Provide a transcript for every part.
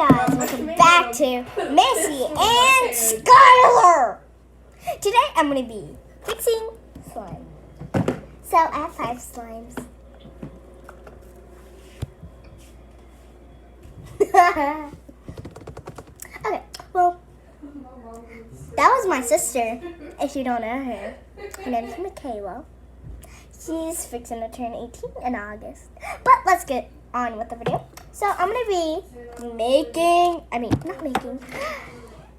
guys, welcome back to Macy and Skylar. Today I'm going to be fixing slime. So I have 5 slimes. Okay, well, that was my sister, if you don't know her. Her name's Michaela. She's fixing to turn 18 in August. But let's get on with the video. So I'm going to be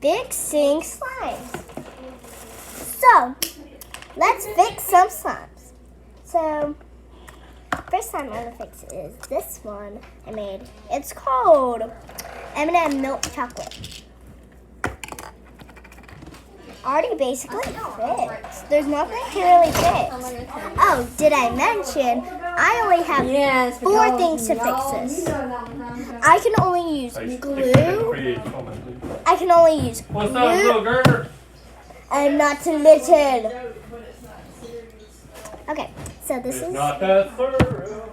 fixing slimes. So let's fix some slimes. So first time I'm going to fix is this one I made. It's called M&M Milk Chocolate. Already basically fixed. There's nothing to really fix. Oh, did I mention I only have 4 things to fix this. I can only use glue. I can only use glue. I'm not too little. Okay, so this is not that thorough.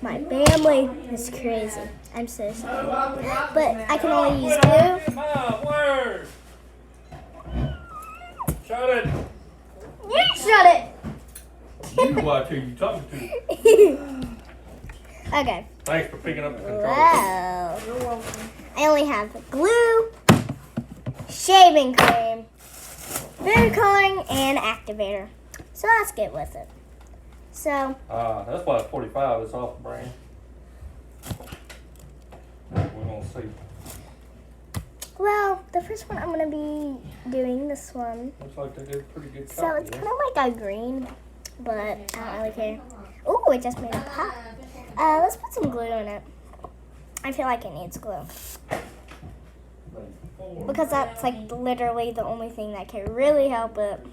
My family is crazy. I'm so sorry. But I can only use glue. Shut it. You shut it. You watch who you talking to. Okay. Thanks for picking up the controller. Wow. I only have glue, shaving cream, food coloring, and activator. So let's get with it. So. That's why it's 45. It's off the brand. We're gonna see. Well, the first one I'm gonna be doing this one. Looks like they did a pretty good job. So it's kind of like a green, but I don't really care. Ooh, it just made a pop. Let's put some glue in it. I feel like it needs glue. Because that's like literally the only thing that can really help it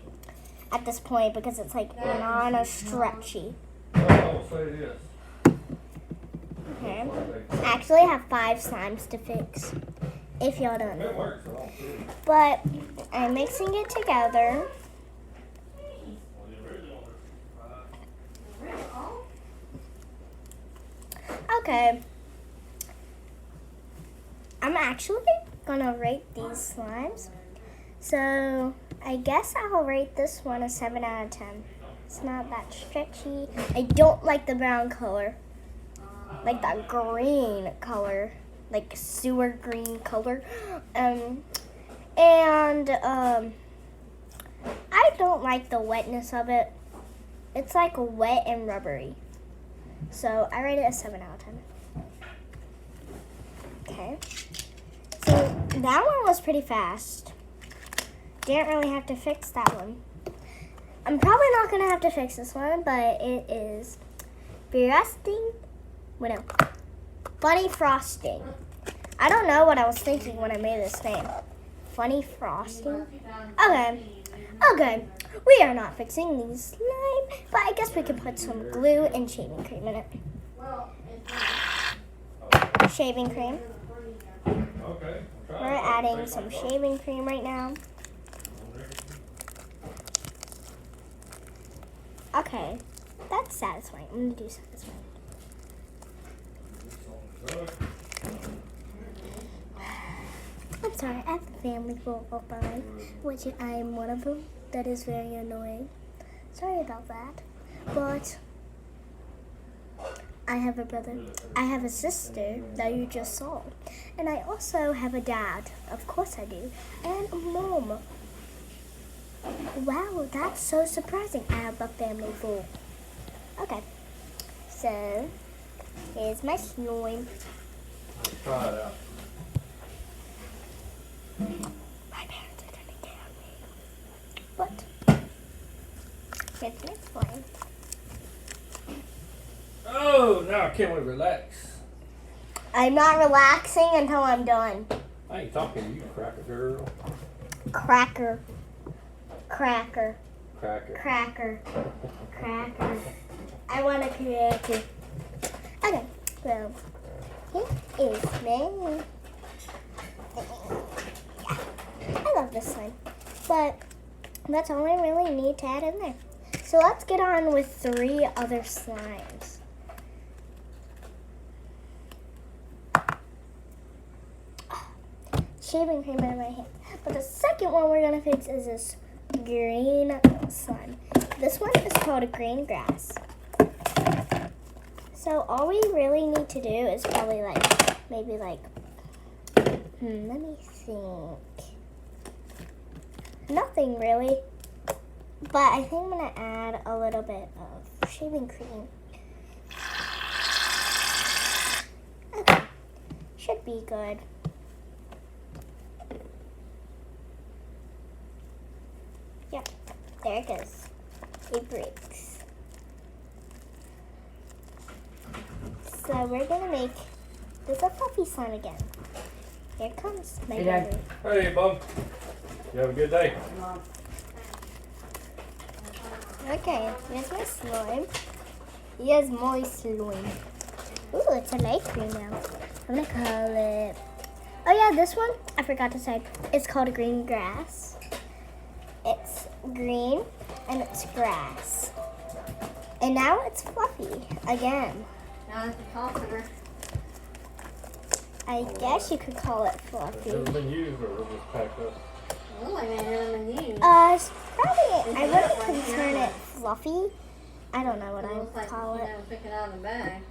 at this point, because it's like non-stretchy. I'll say this. Okay. I actually have 5 slimes to fix, if y'all don't know. It works. I don't see it. But I'm mixing it together. Okay. I'm actually gonna rate these slimes. So I guess I'll rate this one a 7 out of 10. It's not that stretchy. I don't like the brown color. Like that green color. Like sewer green color. I don't like the wetness of it. It's like wet and rubbery. So I rate it a 7 out of 10. Okay. So that one was pretty fast. Didn't really have to fix that one. I'm probably not going to have to fix this one, but it is Funny Frosting. I don't know what I was thinking when I made this name. Funny Frosting? Okay. We are not fixing these slime, but I guess we could put some glue and shaving cream in it. Shaving cream. Okay. We're adding some shaving cream right now. Okay, that's satisfying. I'm gonna do satisfying. I'm sorry, I have a family full of behind, which I am one of them. That is very annoying. Sorry about that. But I have a brother. I have a sister that you just saw. And I also have a dad. Of course I do. And a mom. Wow, that's so surprising. I have a family full. Okay. So, here's my slime. Try it out. My parents are gonna get on me. What? Here's the next one. Oh, now can we relax? I'm not relaxing until I'm done. I ain't talking to you, cracker girl. Cracker. Cracker. I want a cracker. Okay, so here is me. I love this one, but that's all I really need to add in there. So let's get on with 3 other slimes. shaving cream in my hands. But the second one we're gonna fix is this green slime. This one is called a green grass. So all we really need to do is probably maybe let me think. Nothing really. But I think I'm gonna add a little bit of shaving cream. Okay. Should be good. Yep, there it goes. It breaks. So we're gonna make this a fluffy slime again. Here comes my baby. Hey, Bob. You have a good day. Okay, here's my slime. Here's my slime. Ooh, it's a light green now. I'm gonna call it. Oh yeah, this one I forgot to say. It's called a green grass. It's green and it's grass. And now it's fluffy again. Now it's a comforter. I guess you could call it fluffy. Has it been used or just packed up? Really, man, haven't been used. It's probably, I wouldn't consider it fluffy. I don't know what I would call it. Pick it out of the bag.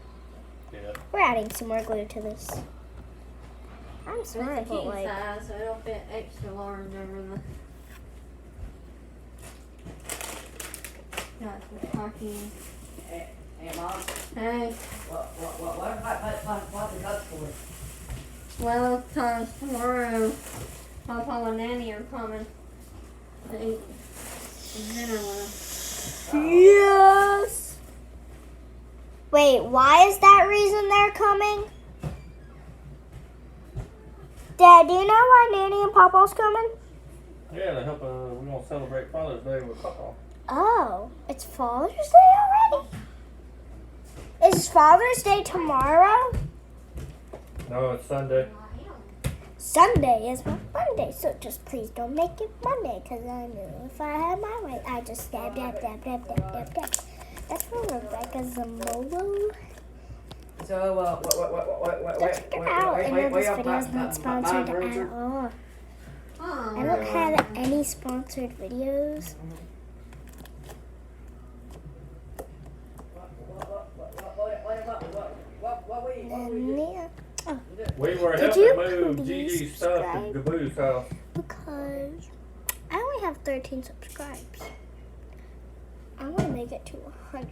Yeah. We're adding some more glue to this. I'm It's smart, a but king size, so it'll fit extra large over the. Got some parking. Hey, Mom. Hey, What the nuts for? well, because tomorrow Papa and Nanny are coming to eat dinner with us. Yes! Wait, why is that reason they're coming? Dad, do you know why Nanny and Papa's coming? Yeah, they help. We're gonna celebrate Father's Day with Papa. Oh, it's Father's Day already? Is Father's Day tomorrow? No, it's Sunday. Sunday is my Monday, so just please don't make it Monday, because I knew if I had my way, I just dab, dab, dab, dab, dab, dab, dab. That's from Rebecca Zamolo. So, Go check her out. I know this video is not sponsored at all. Oh, I don't have any sponsored videos. And yeah, We were Did helping you move please Gigi's stuff to subscribe? Gaboo's house. because I only have 13 subscribes. I want to make it to 100.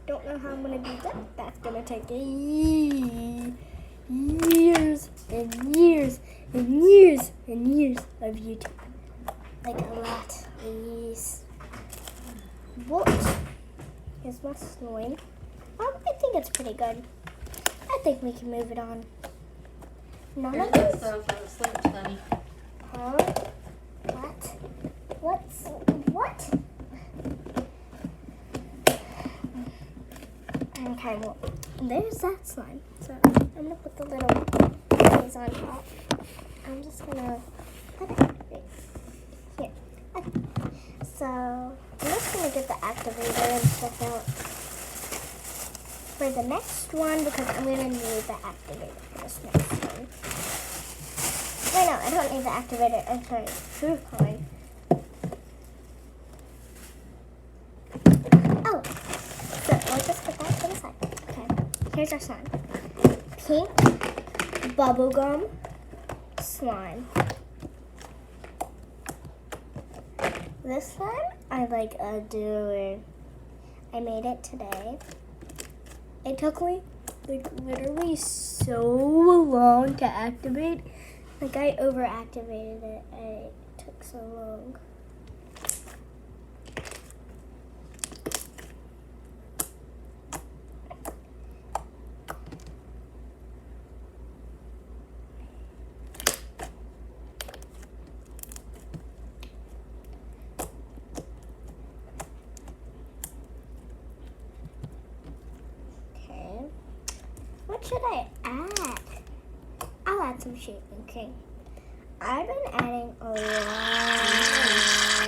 Don't know how I'm going to do that. That's going to take years and years and years and years of YouTube. Like a lot of years. What? Here's my slime. I think it's pretty good. I think we can move it on. None here's of that this. stuff for the sleep study. Huh? What? What? Okay, well, there's that slime. So I'm gonna put the little things on top. I'm just gonna put it right here. Okay. So I'm just gonna get the activator and stuff out for the next one because I'm gonna need the activator for this next one. Wait, no, I don't need the activator. I'm sorry, food coloring. Oh, so we'll just put that to the side. Okay, here's our slime. Pink bubblegum slime. This slime I like doing. I made it today. It took me like literally so long to activate. Like I overactivated it and it took so long. Okay. What should I add? I'll add some shaving cream. I've been adding a lot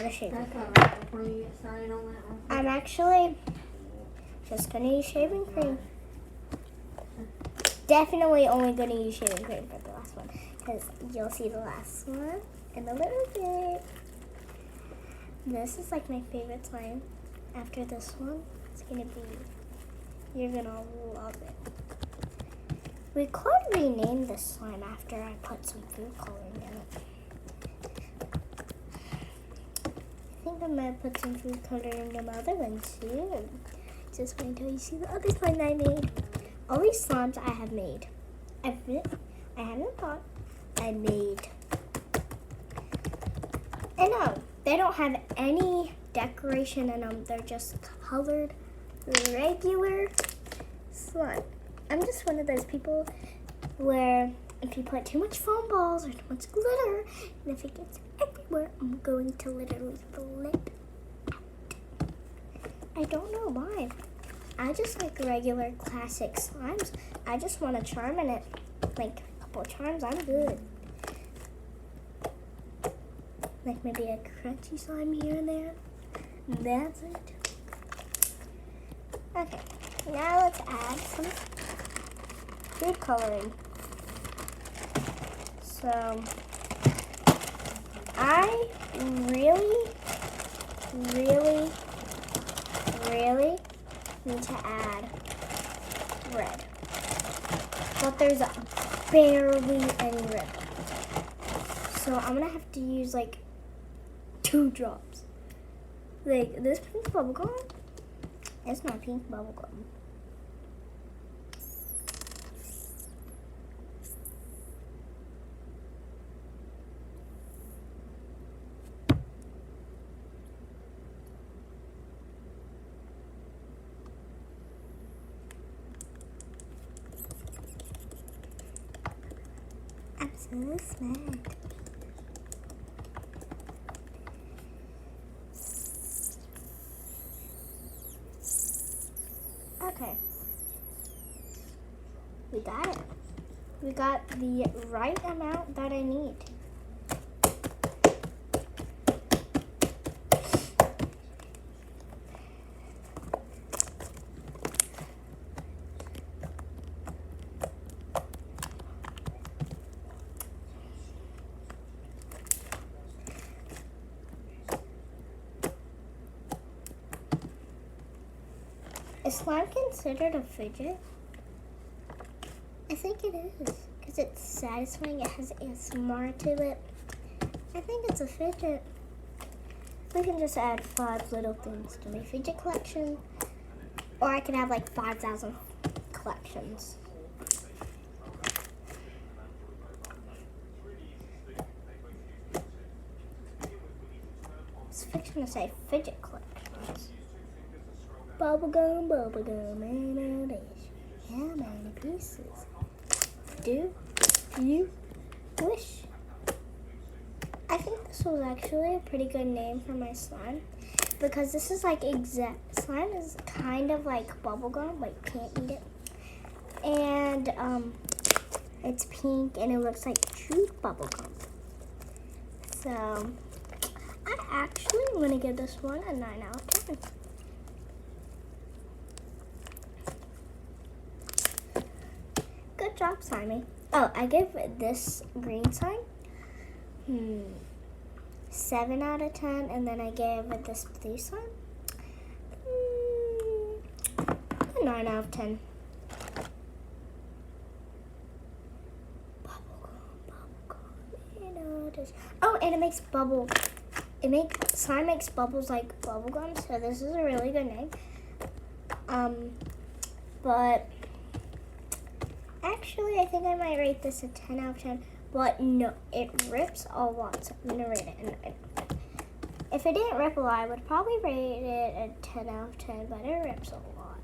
of shaving That's cream. all right before you get started on that one. I'm actually just gonna use shaving cream. Definitely only gonna use shaving cream for the last one. because you'll see the last one in a little bit. This is like my favorite slime. After this one, it's gonna be, you're gonna love it. We could rename this slime after I put some food coloring in it. I think I might put some food coloring in the other one too. Just wait until you see the other slime I made. All these slimes I have made. I haven't thought, I made. And no, they don't have any decoration in them. They're just colored, regular slime. I'm just one of those people where if you put too much foam balls or too much glitter, and if it gets everywhere, I'm going to literally flip out. I don't know why. I just like regular classic slimes. I just want a charm in it. Like a couple charms, I'm good. Like maybe a crunchy slime here and there. That's it. Okay, now let's add some food coloring. So I really need to add red. But there's barely any red. So I'm gonna have to use like 2 drops. Like this pink bubblegum, it's not pink bubblegum. I'm so smart. Okay. We got it. We got the right amount that I need. Is slime considered a fidget? I think it is, because it's satisfying, it has ASMR to it. I think it's a fidget. We can just add 5 little things to my fidget collection, or I can have like 5,000 collections. It's fiction to say fidget collections. Bubblegum, and a dish. How many pieces do you wish? I think this was actually a pretty good name for my slime, because this is like slime is kind of like bubblegum, but you can't eat it. And it's pink and it looks like true bubblegum. So I actually want to give this one a 9 out of 10. Good job, Slimy. Oh, I give this green slime 7 out of 10, and then I gave this blue slime a 9 out of 10. Oh, and it makes bubble. Slime makes bubbles like bubblegum, so this is a really good name. But actually, I think I might rate this a 10 out of 10. But no, it rips a lot, so I'm gonna rate it a 9. If it didn't rip a lot, I would probably rate it a 10 out of 10, but it rips a lot.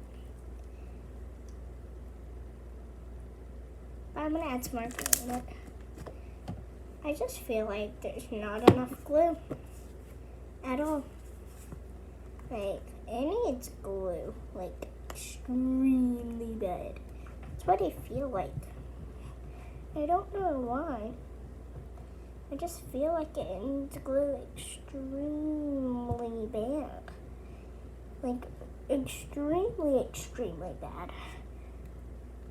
I'm gonna add some more glue in it. I just feel like there's not enough glue at all. Like, it needs glue, like, extremely bad. That's what I feel like. I don't know why. I just feel like it needs glue extremely bad. Like, extremely bad.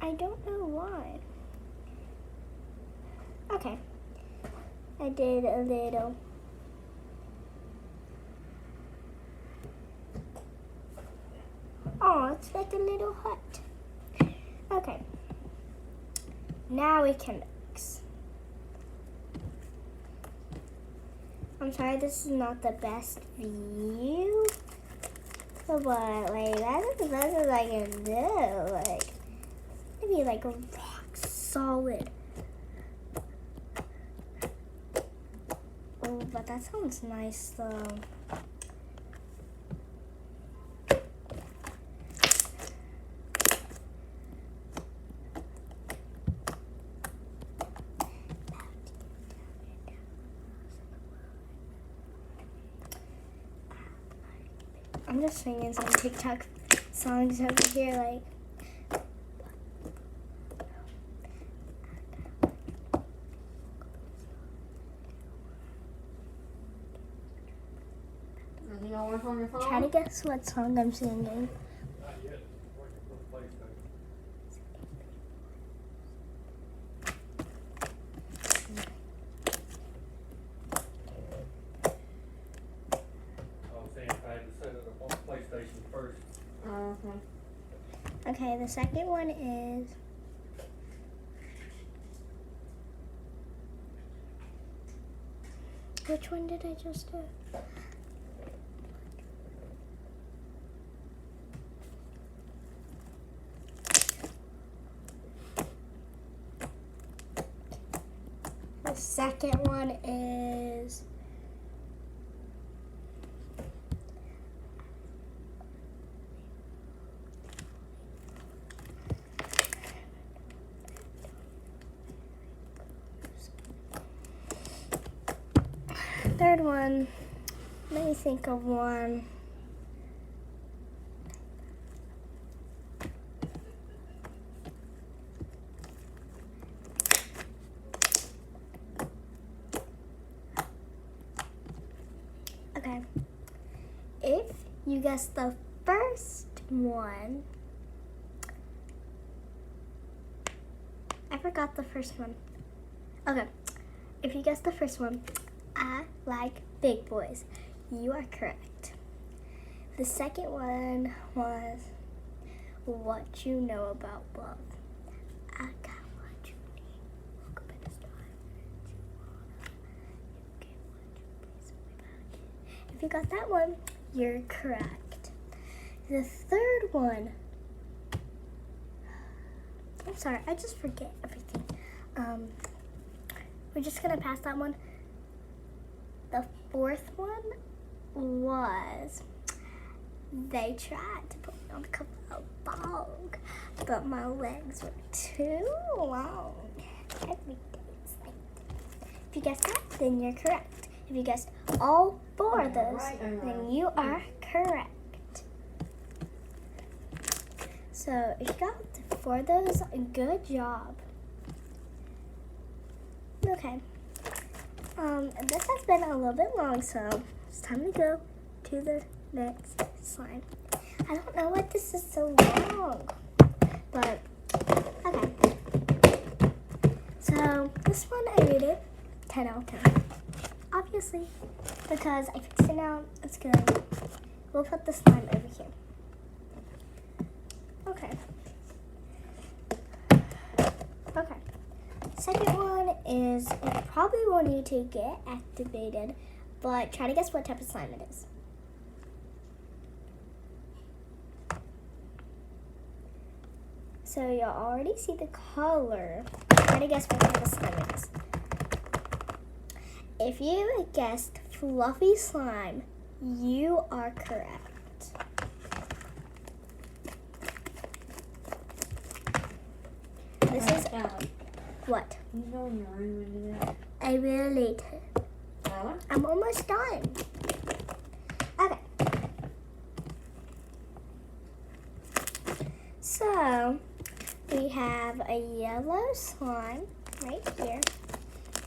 I don't know why. Okay. I did a little. Oh, it's like a little hut. Okay. Now we can mix. I'm sorry this is not the best view. But like that's the best as I can do. Like maybe like a rock solid. Oh, but that sounds nice though. I'm just singing some TikTok songs over here, like. You know what's on your phone? Try to guess what song I'm singing. Not yet. Working for the PlayStation. I was saying I had to set it up on the PlayStation first. Oh, okay. Okay, the second one is. Which one did I just do? The second one is. Third one, let me think of one. Okay. If you guess the first one, I forgot the first one. Okay. If you guess the first one, I like big boys. You are correct. The second one was what you know about love. I got what you need. Woke up in the sky. You get what you please about it. If you got that one, you're correct. The third one. I'm sorry, I just forget everything. We're just gonna pass that one. The fourth one was they tried to put me on the cover of Vogue, but my legs were too long. Every day it's like that. If you guessed that, then you're correct. If you guessed all four of those, then you are correct. So if you got 4 of those, good job. Okay. This has been a little bit long, so it's time to go to the next slime. I don't know why this is so long, but okay. So this one I rated 10 out of 10. Obviously, because I fixed it now, it's good. We'll put the slime over here. Okay. Okay. Second one is it probably will need to get activated, but try to guess what type of slime it is. So you'll already see the color. Try to guess what type of slime it is. If you guessed fluffy slime, you are correct. This is what? You go in your room and do that. I will later. What? I'm almost done. Okay. So, we have a yellow slime right here.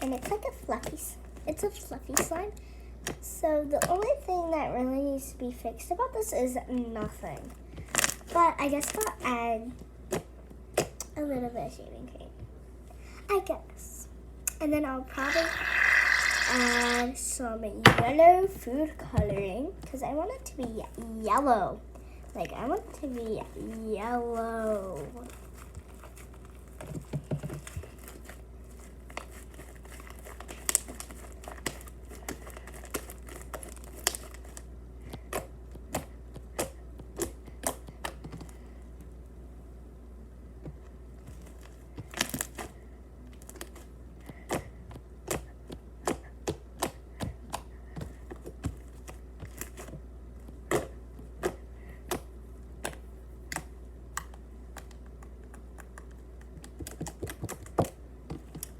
And it's like a fluffy slime. So, the only thing that really needs to be fixed about this is nothing. But I guess I'll add a little bit of shaving cream. I guess. And then I'll probably add some yellow food coloring because I want it to be yellow. Like, I want it to be yellow.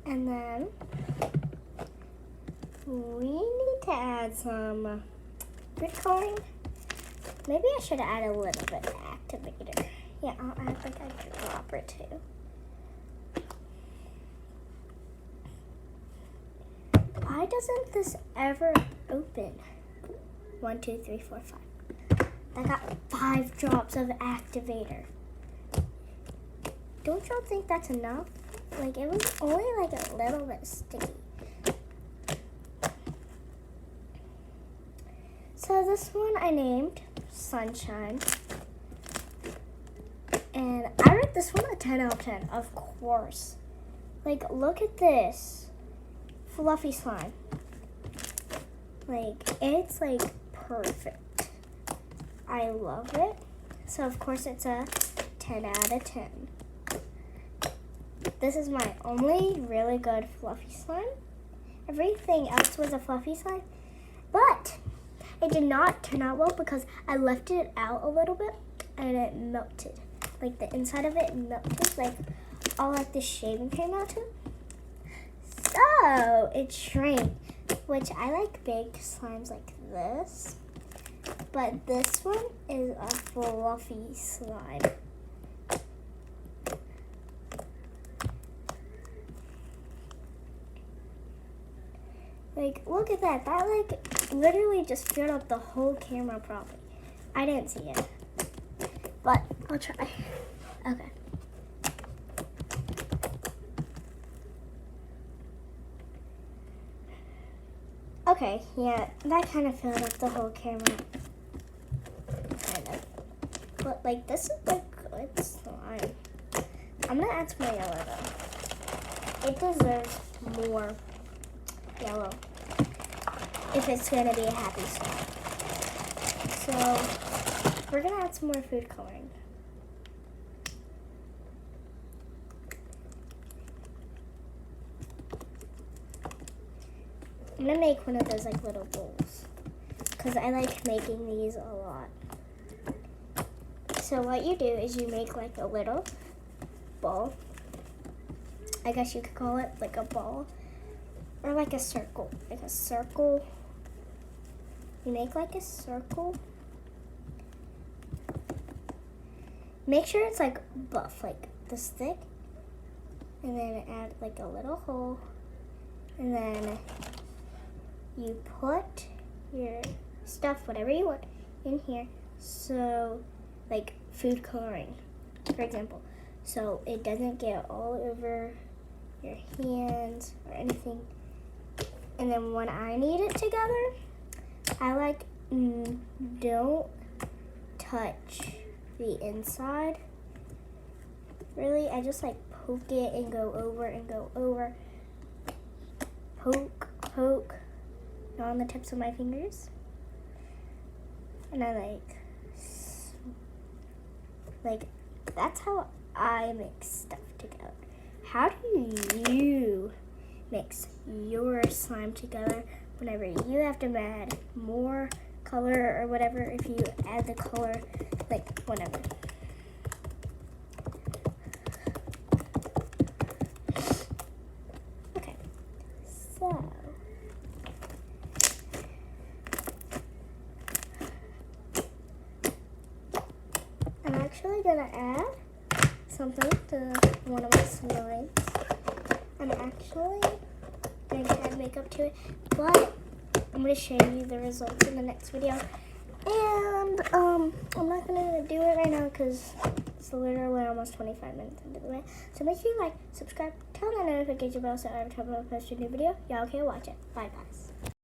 And then we need to add some food coloring. Maybe I should add a little bit of activator. Yeah, I'll add like a drop or two. Why doesn't this ever open? 1, 2, 3, 4, 5. I got 5 drops of activator. Don't y'all think that's enough? Like, it was only like a little bit sticky. So this one I named Sunshine. And I rate this one a 10 out of 10, of course. Like, look at this. Fluffy slime. Like, it's like perfect. I love it. So of course it's a 10 out of 10. This is my only really good fluffy slime. Everything else was a fluffy slime, but it did not turn out well because I left it out a little bit and it melted. Like the inside of it melted, like all like the shaving cream melted. So it shrank, which I like big slimes like this, but this one is a fluffy slime. Like, look at that. That, like, literally just filled up the whole camera probably. I didn't see it. But I'll try. Okay. Okay, yeah, that kind of filled up the whole camera. Kind of. But, like, this is, like, good slime. I'm going to add some more yellow, though. It deserves more yellow if it's going to be a happy slime. So, we're going to add some more food coloring. I'm going to make one of those like little bowls because I like making these a lot. So what you do is you make like a little ball. I guess you could call it like a ball or like a circle. Like a circle. You make like a circle. Make sure it's like buff, like this thick. And then add like a little hole. And then you put your stuff, whatever you want, in here. So, like food coloring, for example. So it doesn't get all over your hands or anything. And then when I knead it together, I like don't touch the inside. Really, I just like poke it and go over and go over. Poke, poke. On the tips of my fingers, and I like that's how I mix stuff together. How do you mix your slime together whenever you have to add more color or whatever, if you add the color like whenever? Okay, so I'm actually gonna add something to one of my slimes. I'm actually going to add makeup to it, but I'm gonna show you the results in the next video. And I'm not gonna do it right now because It's literally almost 25 minutes into the way. So make sure you like, subscribe, turn on the notification bell so every time I post a new video, y'all can watch it. Bye, guys.